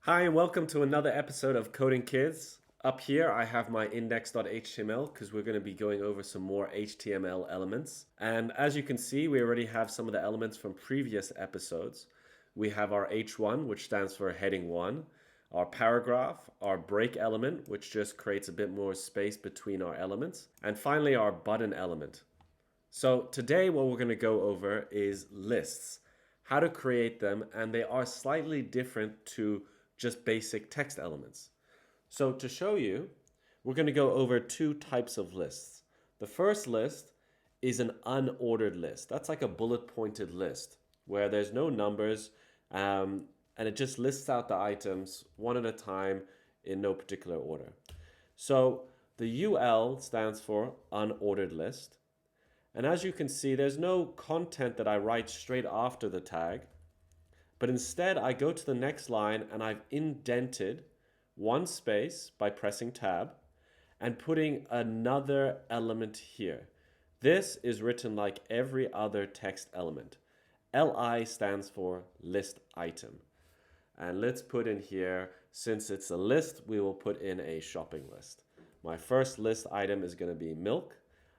Hi, and welcome to another episode of Coding Kids. Up here, I have my index.html because we're going to be going over some more HTML elements. And as you can see, we already have some of the elements from previous episodes. We have our H1, which stands for heading 1, our paragraph, our break element, which just creates a bit more space between our elements, and finally our button element. So today what we're going to go over is lists, how to create them, and they are slightly different to just basic text elements. So to show you, we're going to go over two types of lists. The first list is an unordered list. That's like a bullet pointed list where there's no numbers and it just lists out the items one at a time in no particular order. So the UL stands for unordered list. And as you can see, there's no content that I write straight after the tag. But instead, I go to the next line and I've indented one space by pressing tab and putting another element here. This is written like every other text element. LI stands for list item. And let's put in here, since it's a list, we will put in a shopping list. My first list item is going to be milk.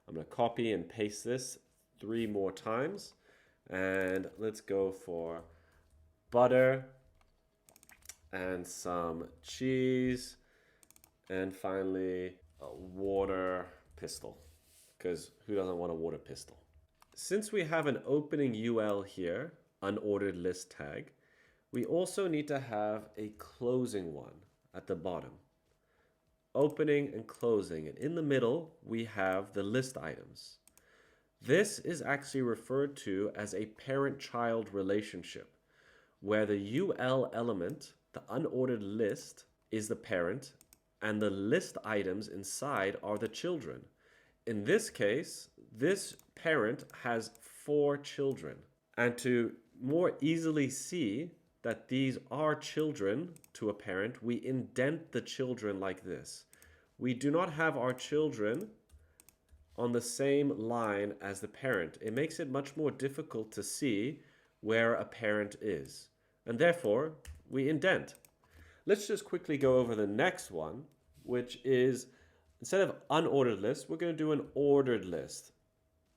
I'm going to copy and paste this 3 more times. And let's go for butter and some cheese, and finally a water pistol, because who doesn't want a water pistol? Since we have an opening UL here, unordered list tag, we also need to have a closing one at the bottom. Opening and closing, and in the middle we have the list items. This is actually referred to as a parent-child relationship, where the UL element, the unordered list, is the parent, and the list items inside are the children. In this case, this parent has 4 children. And to more easily see that these are children to a parent, we indent the children like this. We do not have our children on the same line as the parent. It makes it much more difficult to see where a parent is, and therefore we indent. Let's just quickly go over the next one, which is, instead of unordered list, we're going to do an ordered list.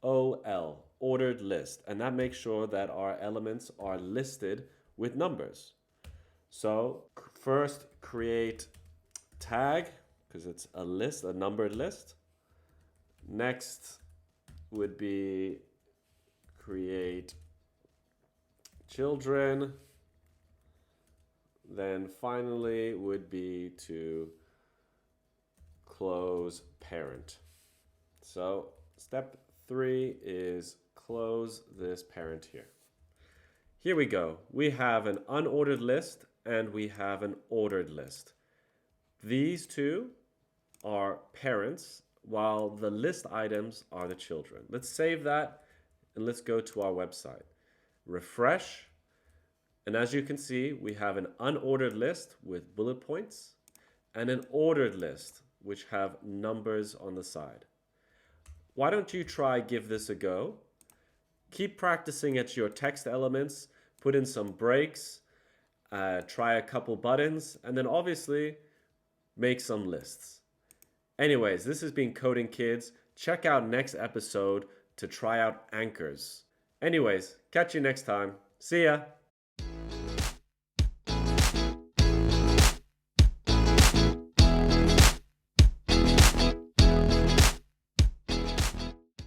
OL, ordered list, and that makes sure that our elements are listed with numbers. So first create tag, because it's a list, a numbered list. Next would be create children. Then finally would be to close parent. So step 3 is close this parent here. Here we go. We have an unordered list and we have an ordered list. These two are parents, while the list items are the children. Let's save that and let's go to our website. Refresh. And as you can see, we have an unordered list with bullet points and an ordered list which have numbers on the side. Why don't you try give this a go? Keep practicing at your text elements, put in some breaks, try a couple buttons, and then obviously make some lists. Anyways, this has been Coding Kids. Check out next episode to try out anchors. Anyways, catch you next time. See ya!